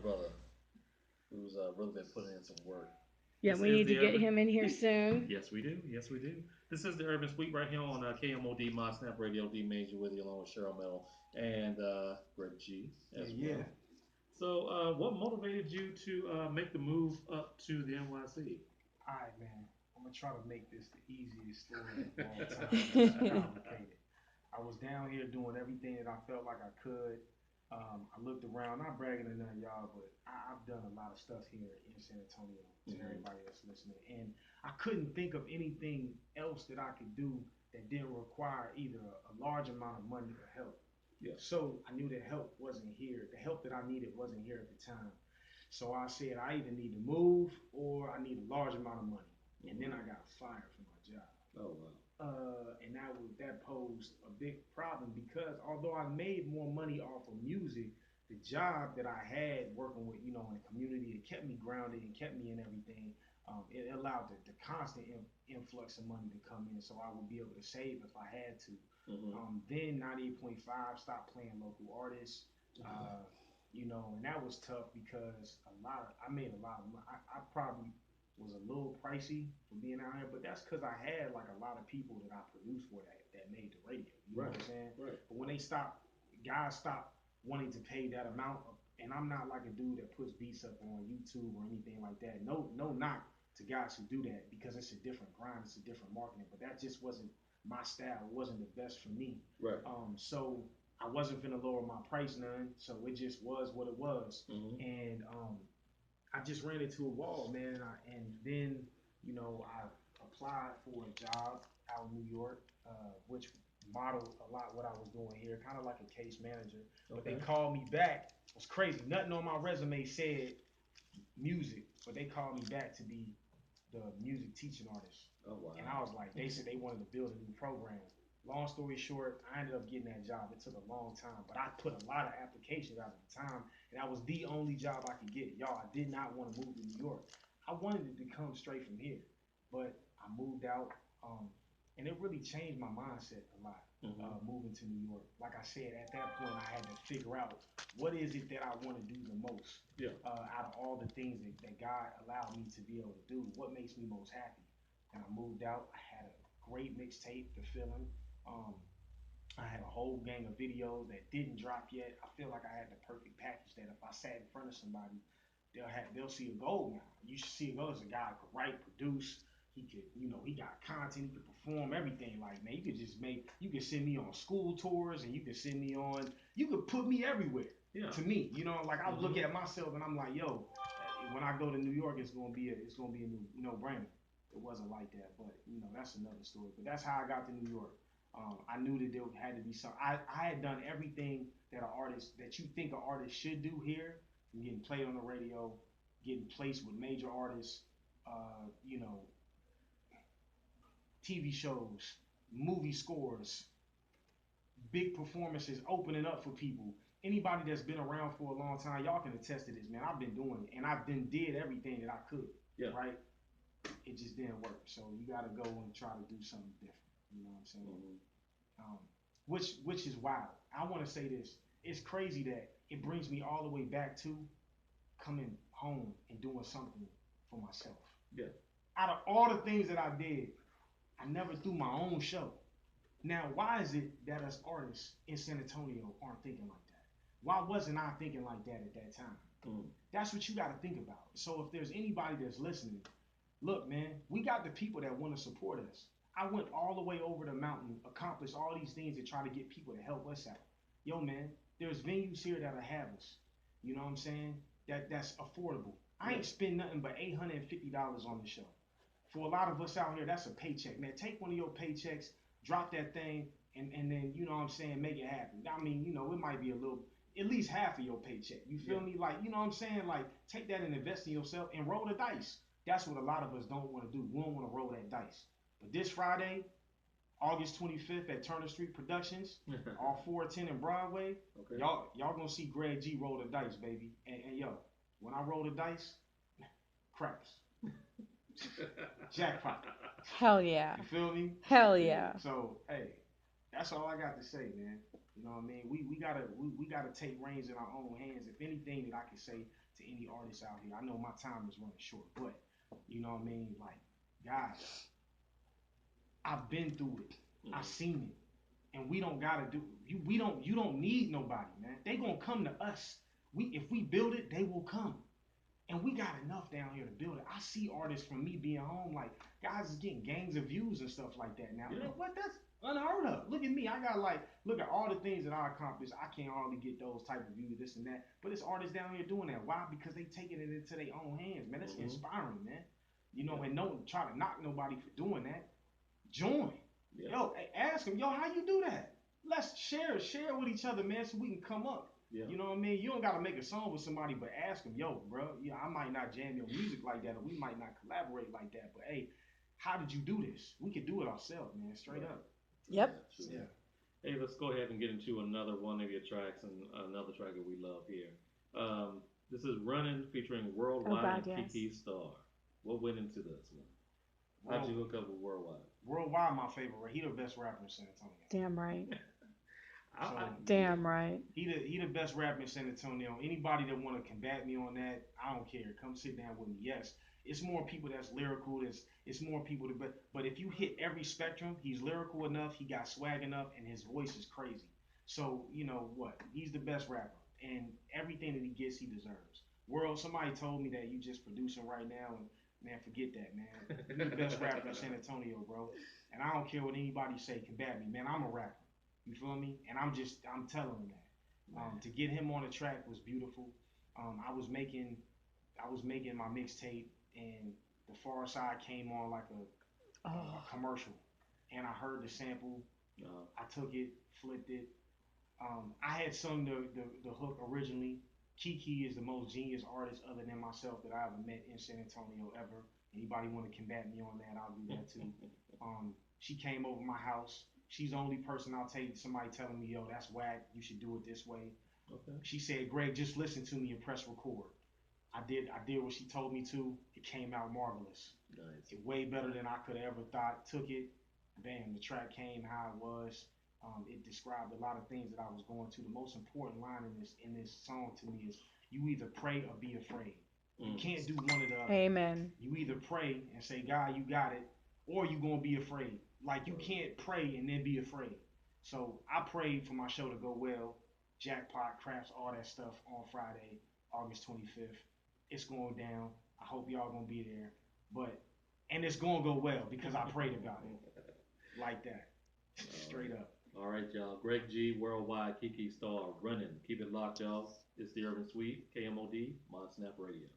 brother who's really been putting in some work. Yeah, This we is need to the get urban. him in here soon. Yes, we do. Yes, we do. This is the Urban Sweep right here on KMOD Mod Snap Radio. D Major with you along with Cheryl Metal and Greg G Yeah, as yeah. well. So, what motivated you to make the move up to the NYC? All right, man. I'm gonna try to make this the easiest story of all time. It's complicated. I was down here doing everything that I felt like I could. I looked around, not bragging to none of y'all, but I've done a lot of stuff here in San Antonio to Mhm. everybody that's listening. And I couldn't think of anything else that I could do that didn't require either a large amount of money or help. Yeah. So I knew that help wasn't here. The help that I needed wasn't here at the time. So I said I either need to move or I need a large amount of money. And then I got fired from my job. Oh wow. And that posed a big problem because although I made more money off of music, the job that I had working with in the community, it kept me grounded and kept me in everything. It allowed the constant influx of money to come in, so I would be able to save if I had to. Mm-hmm. Then 98.5 stopped playing local artists. Uh, and that was tough because I made a lot of money. I probably was a little pricey for being out here, but that's because I had like a lot of people that I produced for that made the radio. You know Right. what I'm saying? Right. But when guys stopped wanting to pay that amount, and I'm not like a dude that puts beats up on YouTube or anything like that. No, no knock to guys who do that because it's a different grind, it's a different marketing. But that just wasn't my style. It wasn't the best for me. Right. So I wasn't gonna lower my price none. So it just was what it was. Mm-hmm. And I just ran into a wall, man. And then, I applied for a job out in New York, which modeled a lot what I was doing here, kind of like a case manager. But they Okay. called me back. It was crazy. Nothing on my resume said music, but they called me back to be the music teaching artist. Oh wow. And I was like, they said they wanted to build a new program. Long story short, I ended up getting that job. It took a long time, but I put a lot of applications out at the time, and that was the only job I could get. Y'all, I did not want to move to New York. I wanted it to come straight from here, but I moved out, and it really changed my mindset a lot. Mm-hmm. Moving to New York, like I said, at that point, I had to figure out what is it that I want to do the most Yeah. out of all the things that God allowed me to be able to do. What makes me most happy? And I moved out. I had a great mixtape, The Feeling. Um, I had a whole gang of videos that didn't drop yet. I feel like I had the perfect package that if I sat in front of somebody, they'll see a gold now. You should see a gold as a guy who could write, produce. He could, he got content. He could perform everything. Like man, you could send me on school tours, and you could send me on. You could put me everywhere. Yeah. To me, like I look Mm-hmm. at myself and I'm like, yo, when I go to New York, it's gonna be a no brainer. It wasn't like that, but that's another story. But that's how I got to New York. I knew that there had to be some. I had done everything that you think an artist should do here, from getting played on the radio, getting placed with major artists, uh, you know, TV shows, movie scores, big performances, opening up for people. Anybody that's been around for a long time, y'all can attest to this, man. I've been doing it, and I've been did everything that I could. Yeah. Right? It just didn't work. So you got to go and try to do something different. You know what I'm saying? Mm-hmm. Um, which is wild. I want to say this. It's crazy that it brings me all the way back to coming home and doing something for myself. Yeah. Out of all the things that I did, I never threw my own show. Now, why is it that us artists in San Antonio aren't thinking like that? Why wasn't I thinking like that at that time? Mm. That's what you got to think about. So if there's anybody that's listening, look, man, we got the people that want to support us. I went all the way over the mountain, accomplished all these things to try to get people to help us out. Yo, man, there's venues here that'll have us. You know what I'm saying? That's affordable. I Yeah. ain't spend nothing but $850 on the show. For a lot of us out here, that's a paycheck, man. Take one of your paychecks, drop that thing, and then you know what I'm saying, make it happen. I mean, it might be a little, at least half of your paycheck. You feel Yeah. me? Like, you know what I'm saying? Like, take that and invest in yourself and roll the dice. That's what a lot of us don't want to do. We don't want to roll that dice. But this Friday, August 25th at Turner Street Productions, all 410 in Broadway, Okay. y'all gonna see Greg G roll the dice, baby. And yo, when I roll the dice, craps, jackpot. Hell yeah. You feel me? Hell yeah. So hey, that's all I got to say, man. You know what I mean? We gotta take reins in our own hands. If anything that I can say to any artists out here, I know my time is running short, but you know what I mean? Like, guys, I've been through it. I've seen it. And we don't gotta do you don't need nobody, man. They gonna come to us. If we build it, they will come. And we got enough down here to build it. I see artists from me being home, like guys is getting gangs of views and stuff like that now. Yeah. Like, what? That's unheard of. Look at me. I got like, look at all the things that I accomplished. I can't hardly get those type of views, this and that. But it's artists down here doing that. Why? Because they taking it into their own hands, man. That's inspiring, man. You know, and don't try to knock nobody for doing that. Join. Yeah. Yo, ask them, yo, how you do that? Let's share with each other, man, so we can come up. Yeah. You know what I mean? You don't gotta make a song with somebody, but ask them, yo, bro, yeah, I might not jam your music like that, or we might not collaborate like that, but hey, how did you do this? We could do it ourselves, man, straight up. Yep. Yeah. Hey, let's go ahead and get into another one of your tracks and another track that we love here. This is Running featuring Worldwide God, and yes. Kiki Star. What went into this one? How'd you hook up with Worldwide? Worldwide, my favorite. He the best rapper in San Antonio. Damn right. So, Damn right. He the best rapper in San Antonio. Anybody that want to combat me on that, I don't care. Come sit down with me. Yes, it's more people that's lyrical. It's more people that, but if you hit every spectrum, he's lyrical enough. He got swag enough, and his voice is crazy. So you know what? He's the best rapper, and everything that he gets, he deserves. World, somebody told me that you just producing right now, and man, forget that, man. You the best rapper in San Antonio, bro. And I don't care what anybody say. Combat me, man. I'm a rapper. You feel me? And I'm telling him that. To get him on the track was beautiful. I was making my mixtape, and the Far Side came on like a commercial, and I heard the sample. I took it, flipped it. I had sung the hook originally. Kiki is the most genius artist other than myself that I ever met in San Antonio ever. Anybody want to combat me on that, I'll do that too. She came over my house. She's the only person I'll take somebody telling me, yo, that's whack. You should do it this way. Okay. She said, Greg, just listen to me and press record. I did what she told me to. It came out marvelous. Nice. It way better than I could have ever thought. Took it, bam, the track came how it was. It described a lot of things that I was going to. The most important line in this song to me is, you either pray or be afraid. You can't do one or the other. Amen. You either pray and say, God, you got it, or you gonna be afraid. Like, you can't pray and then be afraid. So I prayed for my show to go well. Jackpot, craps, all that stuff on Friday, August 25th. It's going down. I hope y'all gonna be there. And it's gonna go well because I prayed about it. Like that. Straight up. All right, y'all. Greg G, Worldwide, Kiki Star, Running. Keep it locked, y'all. It's the Urban Suite, KMOD, Mod Snap Radio.